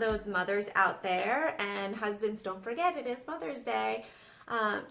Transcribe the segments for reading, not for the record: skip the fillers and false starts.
those mothers out there, and husbands, don't forget it is Mother's Day.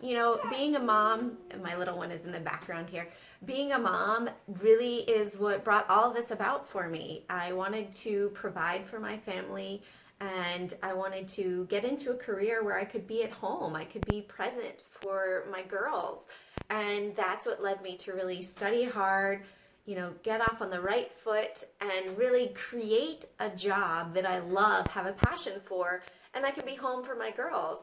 You know, being a mom, my little one is in the background here, being a mom really is what brought all of this about for me. I wanted to provide for my family, and I wanted to get into a career where I could be at home. I could be present for my girls. And that's what led me to really study hard, you know, get off on the right foot and really create a job that I love, have a passion for, and I can be home for my girls.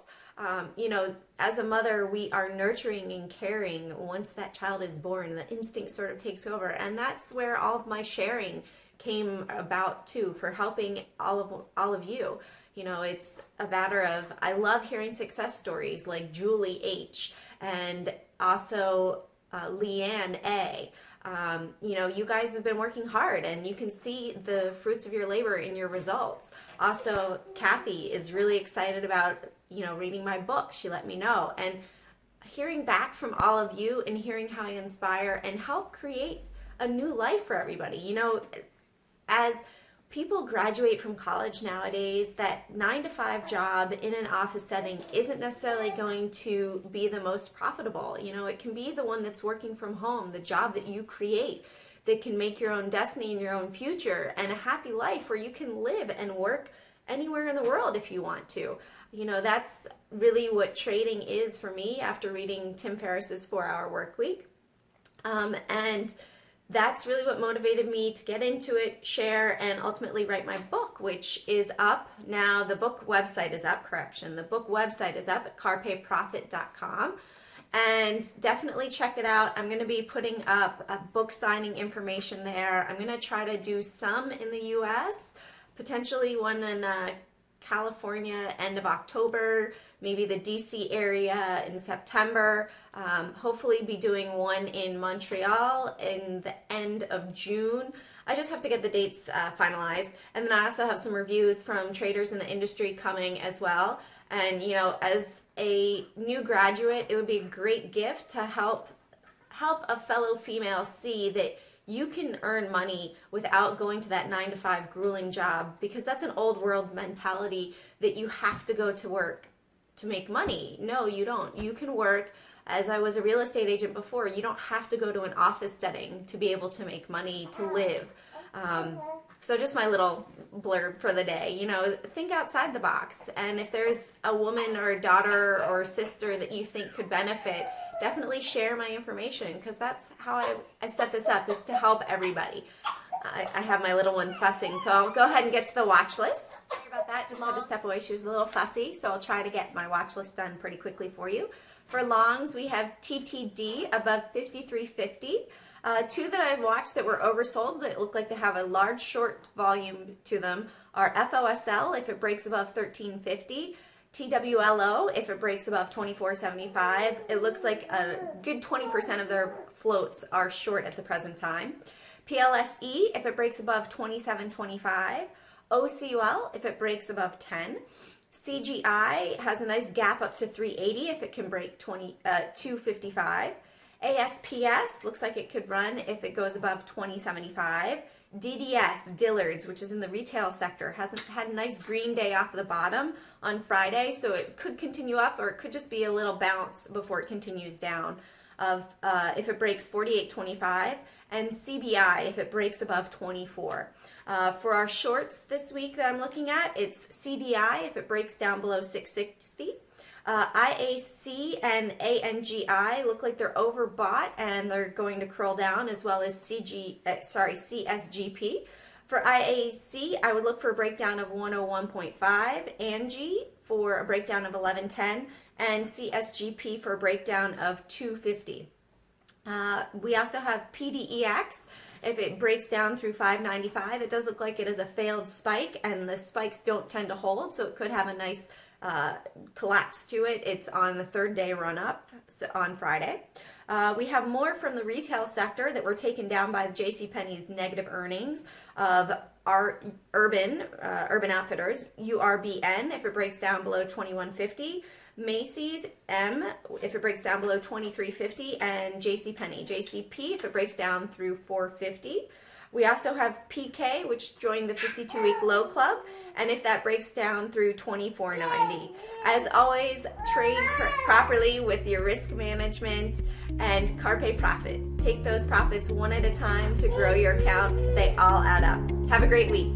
You know, as a mother, we are nurturing and caring. Once that child is born, the instinct sort of takes over. And that's where all of my sharing came about too, for helping all of you. You know, it's a matter of, I love hearing success stories like Julie H. and also Leanne A. You know, you guys have been working hard, and you can see the fruits of your labor in your results. Also, Kathy is really excited about, you know, reading my book. She let me know. And hearing back from all of you and hearing how I inspire and help create a new life for everybody. You know, as people graduate from college nowadays, that 9-to-5 job in an office setting isn't necessarily going to be the most profitable. You know, it can be the one that's working from home, the job that you create, that can make your own destiny and your own future, and a happy life where you can live and work anywhere in the world if you want to. You know, that's really what trading is for me after reading Tim Ferriss's 4-Hour Work Week. And that's really what motivated me to get into it, share, and ultimately write my book, which is up now. The book website is up, The book website is up at carpeprofit.com. And definitely check it out. I'm going to be putting up a book signing information there. I'm going to try to do some in the US, potentially one in California end of October, maybe the DC area in September. Hopefully be doing one in Montreal in the end of June. I just have to get the dates finalized. And then I also have some reviews from traders in the industry coming as well. And you know, as a new graduate, it would be a great gift to help a fellow female see that you can earn money without going to that 9-to-5 grueling job, because that's an old world mentality that you have to go to work to make money. No, you don't. You can work, as I was a real estate agent before, you don't have to go to an office setting to be able to make money, to live. So just my little blurb for the day, you know, think outside the box. And if there's a woman or a daughter or a sister that you think could benefit, definitely share my information, because that's how I set this up, is to help everybody. I have my little one fussing, so I'll go ahead and get to the watch list. Sorry about that, just had to step away. She was a little fussy, so I'll try to get my watch list done pretty quickly for you. For longs, we have TTD above 53.50. Two that I've watched that were oversold that look like they have a large short volume to them are FOSL if it breaks above 13.50. TWLO if it breaks above 24.75. It looks like a good 20% of their floats are short at the present time. PLSE if it breaks above 27.25. OCUL if it breaks above 10. CGI has a nice gap up to 380 if it can break 255. ASPS looks like it could run if it goes above 2075. DDS, Dillard's, which is in the retail sector, hasn't had a nice green day off the bottom on Friday, so it could continue up, or it could just be a little bounce before it continues down if it breaks 48.25, and CBI if it breaks above 24. For our shorts this week that I'm looking at, it's CDI if it breaks down below 660. IAC and ANGI look like they're overbought and they're going to curl down, as well as CSGP. For IAC, I would look for a breakdown of 101.5, ANGI for a breakdown of 1110, and CSGP for a breakdown of 250. We also have PDEX. If it breaks down through 595, it does look like it is a failed spike, and the spikes don't tend to hold, so it could have a nice collapse to it. It's on the third day run up on Friday. We have more from the retail sector that were taken down by JCPenney's negative earnings of our Urban Outfitters, URBN if it breaks down below 2150, Macy's M if it breaks down below 2350, and JCPenney, JCP if it breaks down through 450. We also have PK, which joined the 52-week low club, and if that breaks down through $24.90. As always, trade properly with your risk management and carpe profit. Take those profits one at a time to grow your account. They all add up. Have a great week.